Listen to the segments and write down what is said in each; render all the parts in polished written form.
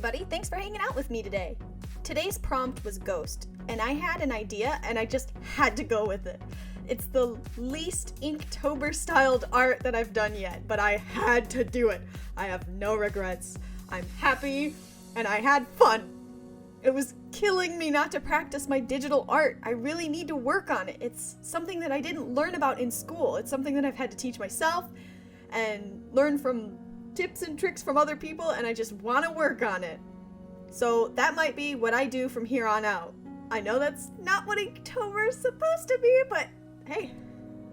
everybody, thanks for hanging out with me today. Today's prompt was ghost, and I had an idea and I just had to go with it. It's the least Inktober styled art that I've done yet, but I had to do it. I have no regrets. I'm happy and I had fun. It was killing me not to practice my digital art. I really need to work on it. It's something that I didn't learn about in school. It's something that I've had to teach myself and learn from tips and tricks from other people, and I just want to work on it. So that might be what I do from here on out. I know that's not what Inktober is supposed to be, but hey,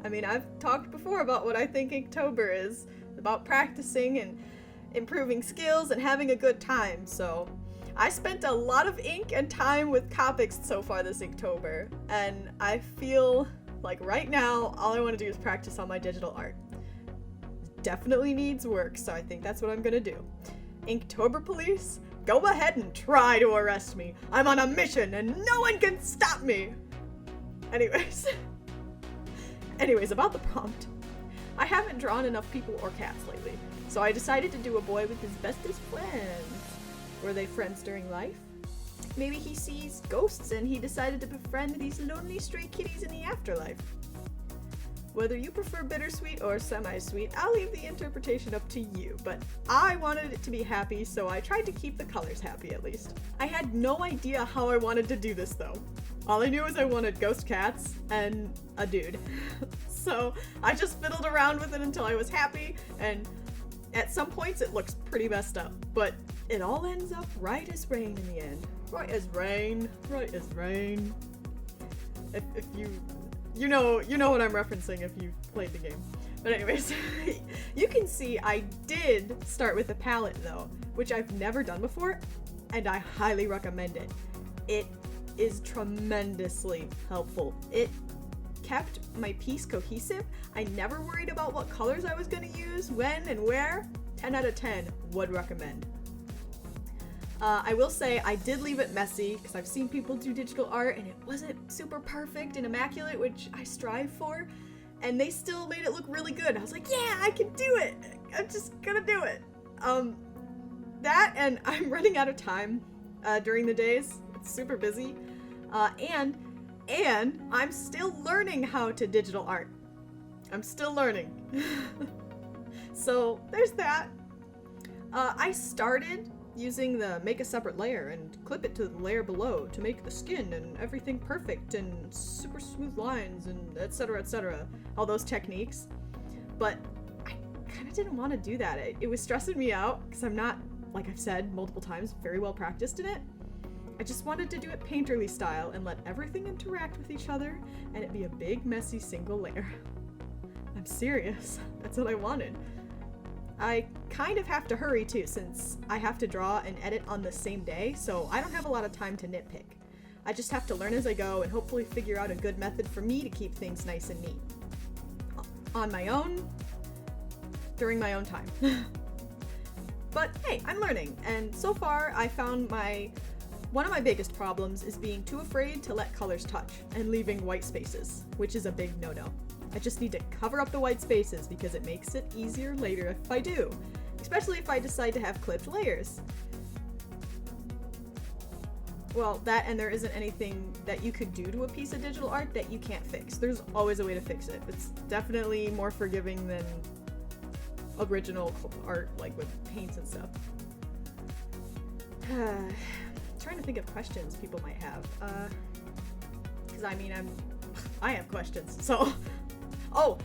I mean, I've talked before about what I think Inktober is, about practicing and improving skills and having a good time, so I spent a lot of ink and time with Copics so far this Inktober, and I feel like right now all I want to do is practice on my digital art. Definitely needs work, so I think that's what I'm gonna do. Inktober police, go ahead and try to arrest me. I'm on a mission and no one can stop me! Anyways, about the prompt. I haven't drawn enough people or cats lately, so I decided to do a boy with his bestest friends. Were they friends during life? Maybe he sees ghosts and he decided to befriend these lonely stray kitties in the afterlife. Whether you prefer bittersweet or semi-sweet, I'll leave the interpretation up to you, but I wanted it to be happy, so I tried to keep the colors happy at least. I had no idea how I wanted to do this though. All I knew is I wanted ghost cats and a dude. So I just fiddled around with it until I was happy, and at some points it looks pretty messed up, but it all ends up right as rain in the end. Right as rain, right as rain. If you know what I'm referencing if you played the game. But anyways, you can see I did start with a palette though, which I've never done before, and I highly recommend it. It is tremendously helpful. It kept my piece cohesive. I never worried about what colors I was going to use, when and where. 10 out of 10 would recommend. I will say I did leave it messy because I've seen people do digital art and it wasn't super perfect and immaculate, which I strive for, and they still made it look really good. I was like, yeah, I can do it. I'm just gonna do it. That, and I'm running out of time during the days. It's super busy. And I'm still learning how to digital art. I'm still learning. So there's that. I started using the make a separate layer and clip it to the layer below to make the skin and everything perfect and super smooth lines and etc. All those techniques. But I kind of didn't want to do that. It was stressing me out because I'm not, like I've said multiple times, very well practiced in it. I just wanted to do it painterly style and let everything interact with each other and it be a big messy single layer. I'm serious. That's what I wanted. I kind of have to hurry too, since I have to draw and edit on the same day, so I don't have a lot of time to nitpick. I just have to learn as I go and hopefully figure out a good method for me to keep things nice and neat. On my own, during my own time. But hey, I'm learning, and so far I found one of my biggest problems is being too afraid to let colors touch and leaving white spaces, which is a big no-no. I just need to cover up the white spaces because it makes it easier later if I do, especially if I decide to have clipped layers. Well, that, and there isn't anything that you could do to a piece of digital art that you can't fix. There's always a way to fix it. It's definitely more forgiving than original art, like with paints and stuff. Trying to think of questions people might have. Because I mean, I have questions, so. Oh,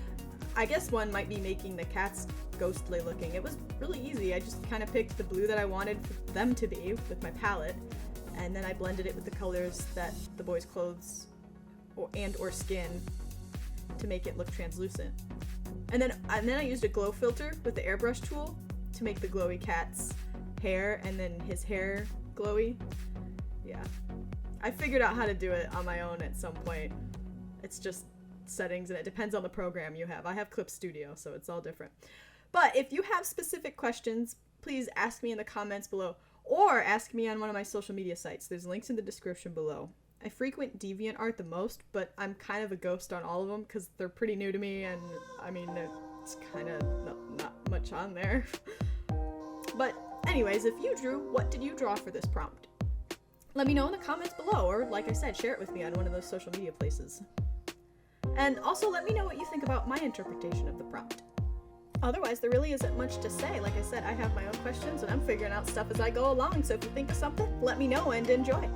I guess one might be making the cats ghostly looking. It was really easy. I just kind of picked the blue that I wanted for them to be with my palette, and then I blended it with the colors that the boys' clothes or skin to make it look translucent. And then I used a glow filter with the airbrush tool to make the glowy cat's hair and then his hair glowy. Yeah. I figured out how to do it on my own at some point. It's just settings and it depends on the program you have. I have Clip Studio, so it's all different. But if you have specific questions, please ask me in the comments below or ask me on one of my social media sites. There's links in the description below. I frequent DeviantArt the most, but I'm kind of a ghost on all of them because they're pretty new to me, and I mean, it's kind of not much on there. But Anyways, if you drew, what did you draw for this prompt? Let me know in the comments below, or like I said, share it with me on one of those social media places. And also let me know what you think about my interpretation of the prompt. Otherwise, there really isn't much to say. Like I said, I have my own questions and I'm figuring out stuff as I go along, so if you think of something, let me know and enjoy.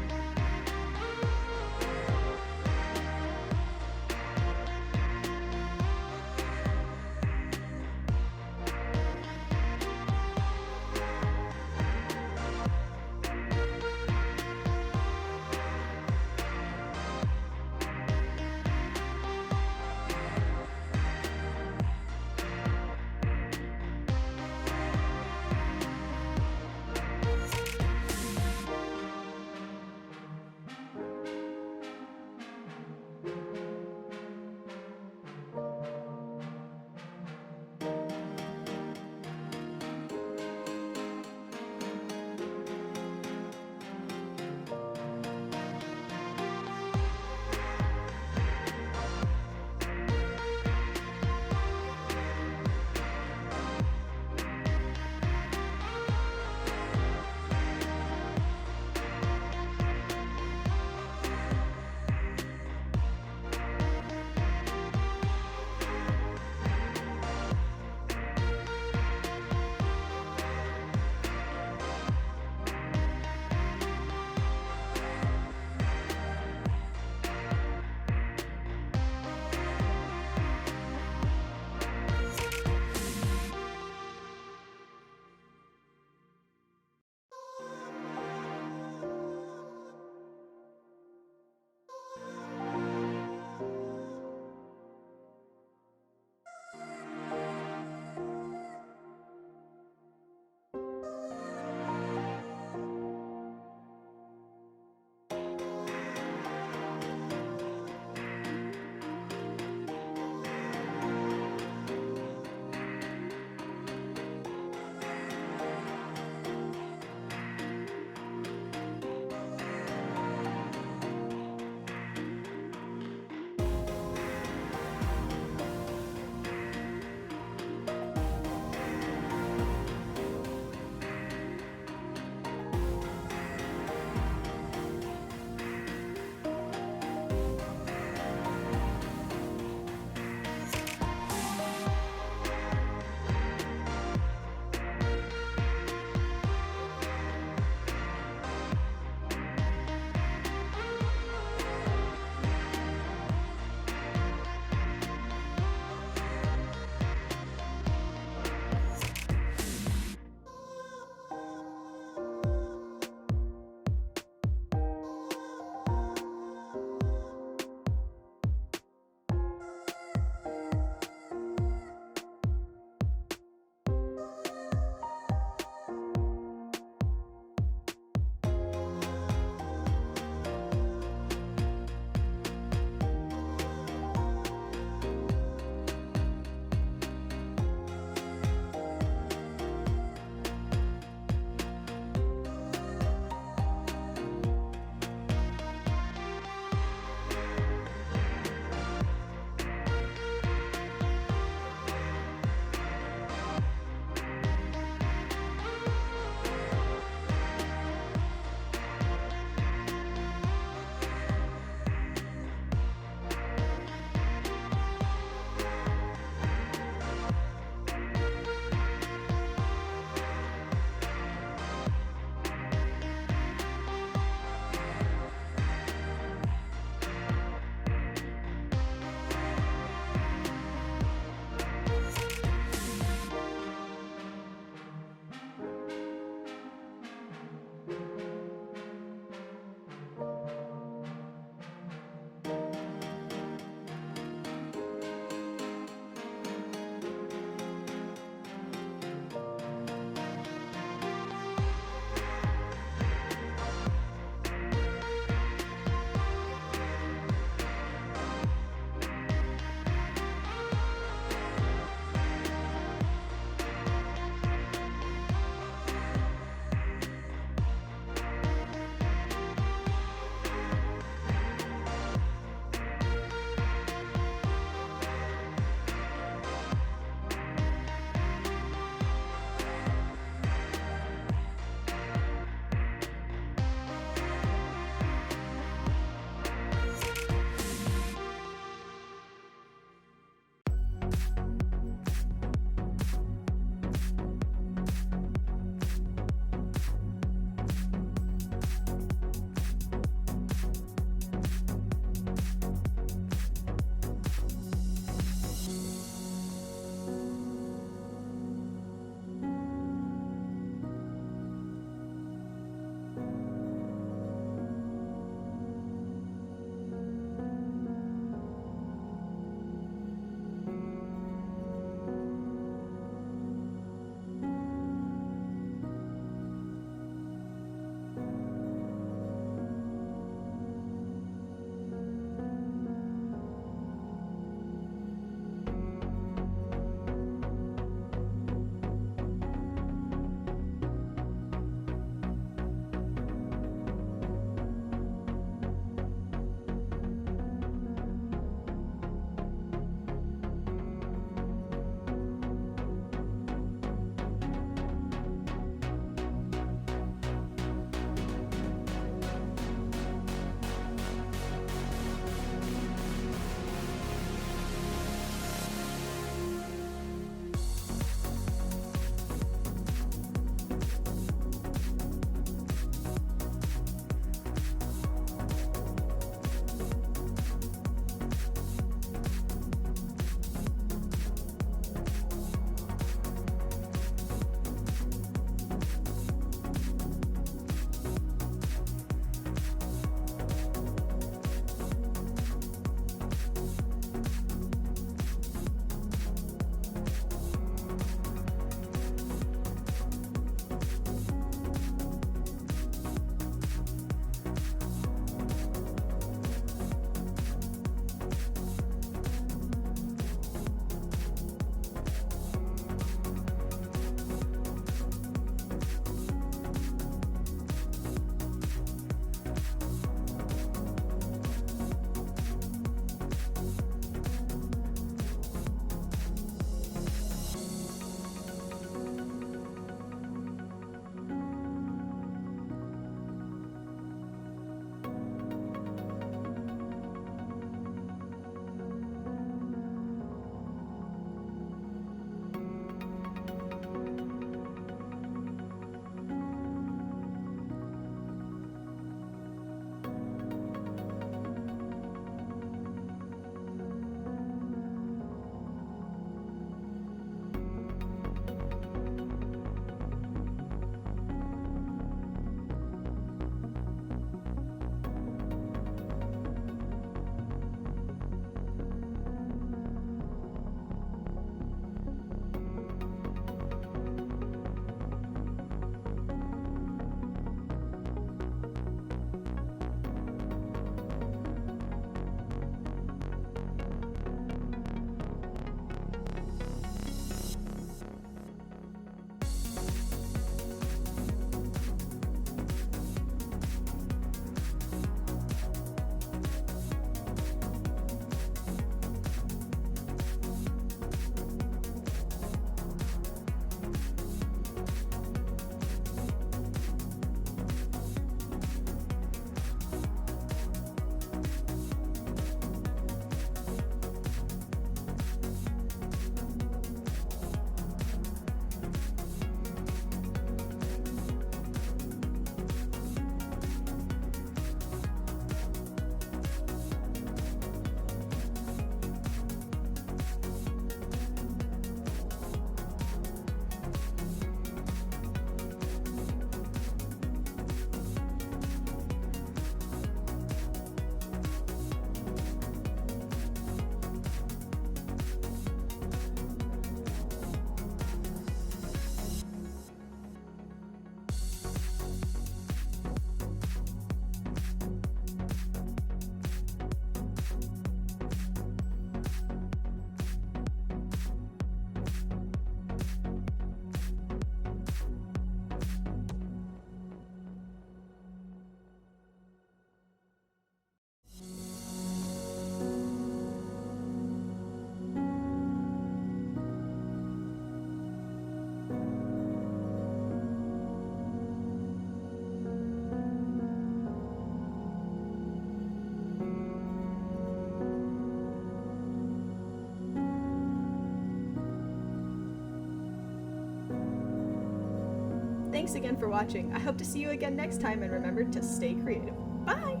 Thanks again for watching. I hope to see you again next time, and remember to stay creative. Bye!